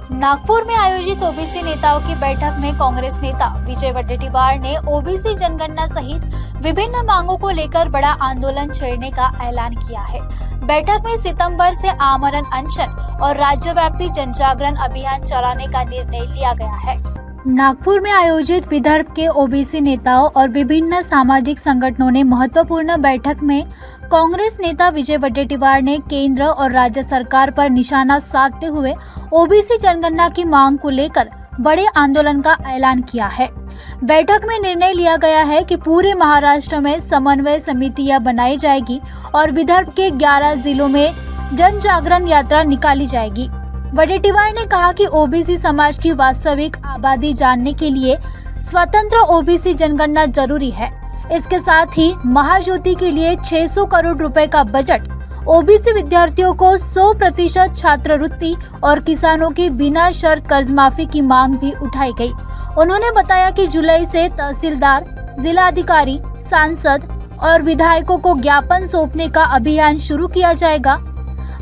नागपुर में आयोजित ओबीसी नेताओं की बैठक में कांग्रेस नेता विजय वडेट्टीवार ने ओबीसी जनगणना सहित विभिन्न मांगों को लेकर बड़ा आंदोलन छेड़ने का ऐलान किया है। बैठक में सितंबर से आमरण अनशन और राज्यव्यापी जनजागरण अभियान चलाने का निर्णय लिया गया है। नागपुर में आयोजित विदर्भ के ओबीसी नेताओं और विभिन्न सामाजिक संगठनों ने महत्वपूर्ण बैठक में कांग्रेस नेता विजय वडेट्टीवार ने केंद्र और राज्य सरकार पर निशाना साधते हुए ओबीसी जनगणना की मांग को लेकर बड़े आंदोलन का ऐलान किया है। बैठक में निर्णय लिया गया है कि पूरे महाराष्ट्र में समन्वय समितियां बनाई जाएगी और विदर्भ के 11 जिलों में जन जागरण यात्रा निकाली जाएगी। वडेट्टीवार ने कहा कि ओबीसी समाज की वास्तविक आबादी जानने के लिए स्वतंत्र ओबीसी जनगणना जरूरी है। इसके साथ ही महाज्योति के लिए 600 करोड़ रुपए का बजट, ओबीसी विद्यार्थियों को 100% छात्रवृत्ति और किसानों की बिना शर्त कर्ज माफी की मांग भी उठाई गई। उन्होंने बताया कि जुलाई से तहसीलदार, जिलाधिकारी, सांसद और विधायकों को ज्ञापन सौंपने का अभियान शुरू किया जाएगा।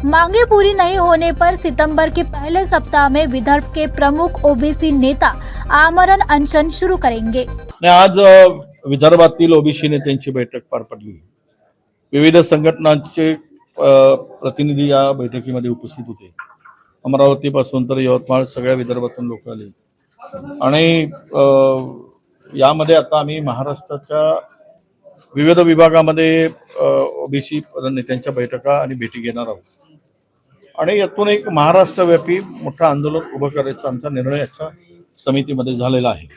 मांगे पूरी नहीं होने पर सितंबर के पहले सप्ताह में विदर्भ के प्रमुख ओबीसी नेता आमरण अनशन शुरू करेंगे। आज विदर्भातील ओबीसी नेत्यांची बैठक पार पडली। विविध संघटनांचे प्रतिनिधी या बैठकीमध्ये उपस्थित होते। अमरावतीपासून तर यवतमाळ सगळ्या विदर्भातून लोक आले आणि यामध्ये आता आम्ही महाराष्ट्राच्या विविध विभागामध्ये ओबीसी नेत्यांच्या बैठका आणि भेटी घेणार आहोत आणि यातून एक महाराष्ट्रव्यापी मोठं आंदोलन उभं करायचा आमचा निर्णय याच्या समितीमध्ये झालेला आहे।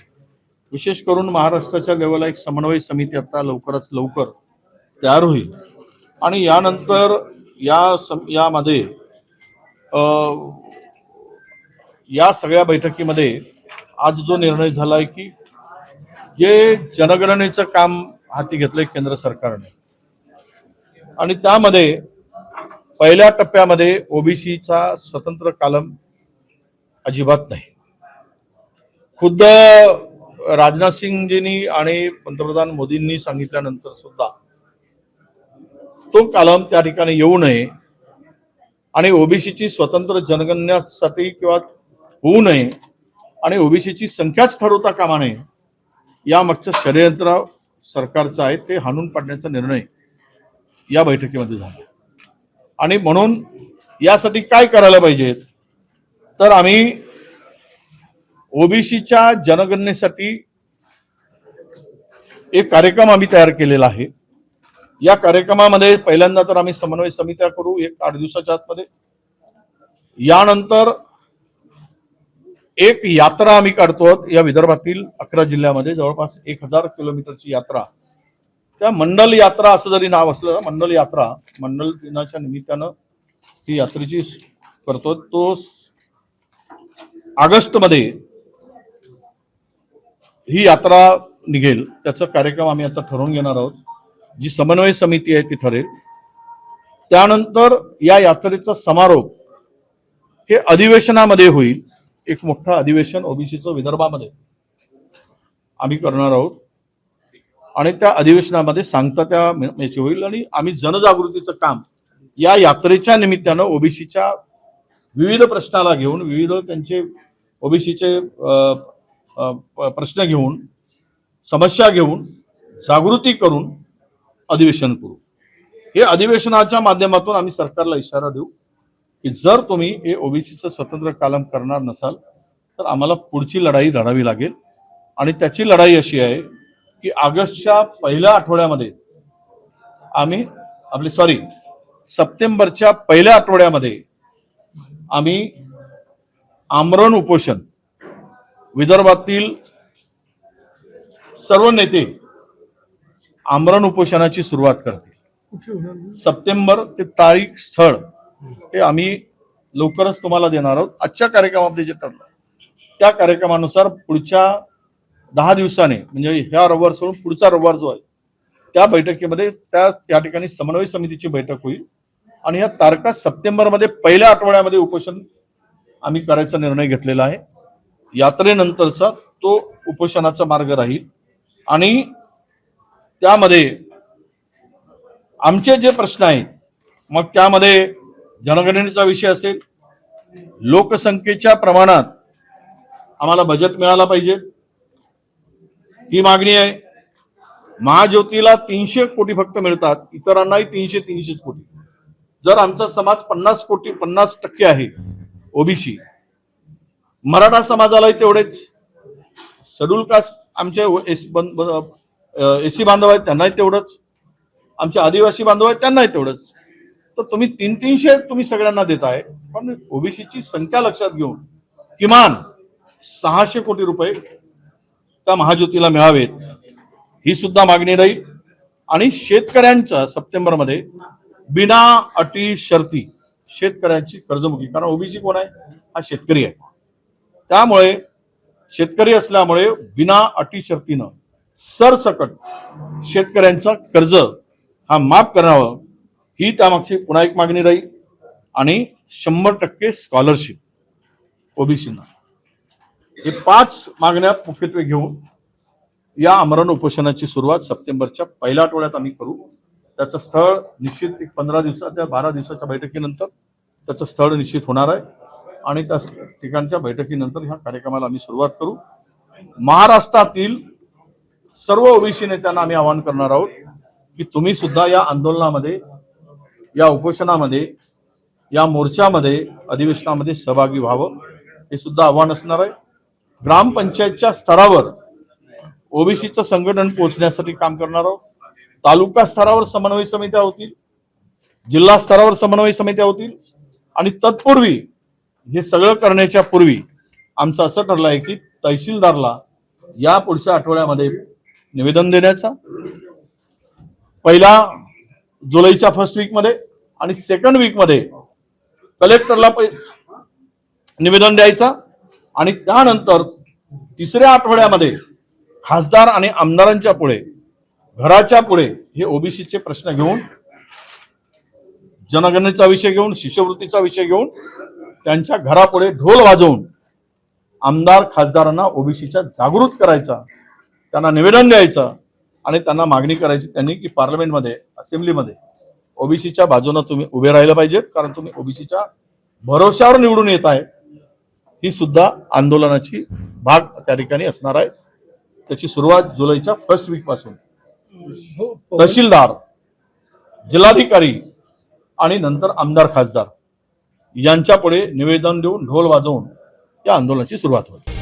विशेष करून महाराष्ट्राच्या लेवलला एक समन्वय समिती आता लवकरच लवकर तयार होईल आणि यानंतर यामध्ये या सगळ्या बैठकीमध्ये आज जो निर्णय झाला आहे की जे जनगणनेचं काम हाती घेतलंय केंद्र सरकारने आणि त्यामध्ये पहिल्या टप्प्यामध्ये ओबीसीचा स्वतंत्र कालम अजिबात नाही। खुद्द राजनाथ सिंगजींनी आणि पंतप्रधान मोदींनी सांगितल्यानंतर सुद्धा तो कालम त्या ठिकाणी येऊ नये आणि ओबीसीची स्वतंत्र जनगणनेसाठी किंवा होऊ नये आणि ओबीसीची संख्याच ठरवता कामा नये यामागचं षडयंत्र सरकारचं आहे ते हाणून पाडण्याचा निर्णय या बैठकीमध्ये झाला आणि म्हणून यासाठी काय करायला पाहिजे तर आम्ही ओबीसीच्या जनगणनेसाठी एक कार्यक्रम आम्ही तयार केलेला आहे। या कार्यक्रमामध्ये पहिल्यांदा तर आम्ही समन्वय समित्या करू 8 दिवसाच्या आतमध्ये। यानंतर एक यात्रा आम्ही काढतो या विदर्भातील 11 जिल्ह्यामध्ये जवळपास 1000 किलोमीटरची यात्रा। त्या मंडल यात्रा असं जरी नाव असलं मंडल यात्रा मंडल दिनाच्या निमित्तानं ही यात्रेची करतो। तो ऑगस्ट मध्ये ही यात्रा निघेल त्याचा कार्यक्रम आम्ही आता ठरवून घेणार आहोत। जी समन्वय समिती आहे ती ठरेल। त्यानंतर या यात्रेचा समारोप हे अधिवेशनामध्ये होईल। एक मोठं अधिवेशन ओबीसीचं विदर्भामध्ये आम्ही करणार आहोत आणि त्या अधिवेशनामध्ये सांगता त्या याची होईल आणि आम्ही जनजागृतीचं काम या यात्रेच्या निमित्तानं ओबीसीच्या विविध प्रश्नाला घेऊन विविध त्यांचे ओबीसीचे प्रश्न घेऊन समस्या घेऊन जागृती करून अधिवेशन करू। हे अधिवेशनाच्या माध्यमातून आम्ही सरकारला इशारा देऊ की जर तुम्ही हे ओबीसीचं स्वतंत्र कालम करणार नसाल तर आम्हाला पुढची लढाई लढावी लागेल आणि त्याची लढाई अशी आहे की ऑगस्टच्या पहिल्या आठवड्यामध्ये आम्ही सप्टेंबरच्या पहिल्या आठवड्यामध्ये आम्ही आमरण उपोषण विदर्भातील सर्व नेते आमरण उपोषणाची सुरुवात करतील। सप्टेंबर ते तारीख स्थळ हे आम्ही लवकरच तुम्हाला देणार आहोत। आजच्या कार्यक्रमामध्ये जे ठरलं त्या कार्यक्रमानुसार पुढच्या 10 दिवसाने म्हणजे ह्या रविवार सोडून पुढचा रविवार जो आहे त्या बैठकीमध्ये त्या ठिकाणी समन्वय समितीची बैठक होईल आणि या तारखा सप्टेंबरमध्ये पहिल्या आठवड्यामध्ये उपोषण आम्ही करायचा निर्णय घेतलेला आहे। यात्रेनंतरचा तो उपोषणाचा मार्ग राहील आणि त्यामध्ये आमचे जे प्रश्न आहेत मग त्यामध्ये जनगणनेचा विषय असेल लोकसंख्येच्या प्रमाणात आम्हाला बजेट मिळाला पाहिजे, ती मागणी आहे. महाज्योतीला 300 कोटी फक्त मिळतात, इतरांनाही 300 कोटी. जर आमचा समाज 50% आहे ओबीसी, मराठा समाजालाही तेवढेच, शेड्यूल कास्ट आमचे एसी बांधव आहेत त्यांनाही तेवढंच, आमचे आदिवासी बांधव आहेत त्यांनाही तेवढंच. तर तुम्ही 300 तुम्ही सगळ्यांना देताय, पण ओबीसीची संख्या लक्षात घेऊन किमान 600 कोटी रुपये त्या महाज्योतीला मिळावेत, ही सुद्धा मागणी राहील. आणि शेतकऱ्यांच्या सप्टेंबरमध्ये बिना अटी शर्ती शेतकऱ्यांची कर्जमुक्ती, कारण ओबीसी कोण आहे, हा शेतकरी आहे. त्यामुळे शेतकरी असल्यामुळे बिना अटी शर्तीनं सरसकट शेतकऱ्यांचा कर्ज हा माफ करावं, ही त्यामागची पुन्हा एक मागणी राहील. आणि 100% स्कॉलरशिप ओबीसीना, हे 5 मागण्या मुख्यत्वे घेऊन या आमरण उपोषणाची सुरुवात सप्टेंबरच्या पहिल्या आठवड्यात आम्ही करू. त्याचं स्थळ निश्चित 15 दिवसाच्या 12 दिवसाच्या बैठकीनंतर त्याचं स्थळ निश्चित होणार आहे आणि त्या ठिकाणच्या बैठकीनंतर ह्या कार्यक्रमाला आम्ही सुरुवात करू. महाराष्ट्रातील सर्व ओबीसी नेत्यांना आम्ही आवाहन करणार आहोत की तुम्ही सुद्धा या आंदोलनामध्ये, या उपोषणामध्ये, या मोर्चामध्ये, अधिवेशनामध्ये सहभागी व्हावं, हे सुद्धा आव्हान असणार आहे. ग्रामपंचायतच्या स्तरावर ओबीसीचं संघटन पोहोचण्यासाठी काम करणार आहोत. तालुका स्तरावर समन्वय समित्या होतील, जिल्हा स्तरावर समन्वय समित्या होतील. आणि तत्पूर्वी, हे सगळं करण्याच्या पूर्वी आमचं असं ठरलं आहे की तहसीलदारला या पुढच्या आठवड्यामध्ये निवेदन देण्याचा, पहिला जुलैच्या फर्स्ट वीकमध्ये आणि सेकंड वीकमध्ये कलेक्टरला निवेदन द्यायचा आणि त्यानंतर तिसऱ्या आठवड्यामध्ये खासदार आणि आमदारांच्या पुढे, घराच्या पुढे हे ओबीसीचे प्रश्न घेऊन, जनगणनेचा विषय घेऊन, शिष्यवृत्तीचा विषय घेऊन त्यांच्या घरापुढे ढोल वाजवून आमदार खासदारांना ओबीसीच्या जागृत करायचा, त्यांना निवेदन द्यायचं आणि त्यांना मागणी करायची त्यांनी की पार्लमेंटमध्ये, असेंब्लीमध्ये ओबीसीच्या बाजूने तुम्ही उभे राहिलं पाहिजेत, कारण तुम्ही ओबीसीच्या भरोश्यावर निवडून येत आहे. ही सुद्धा आंदोलनाची भाग त्या ठिकाणी असणार आहे. त्याची सुरुवात जुलैच्या फर्स्ट वीक पासून तहसीलदार, जिल्हाधिकारी आणि नंतर आमदार खासदार यांच्या पुढे निवेदन देऊन ढोल वाजवून या आंदोलनाची सुरुवात होईल.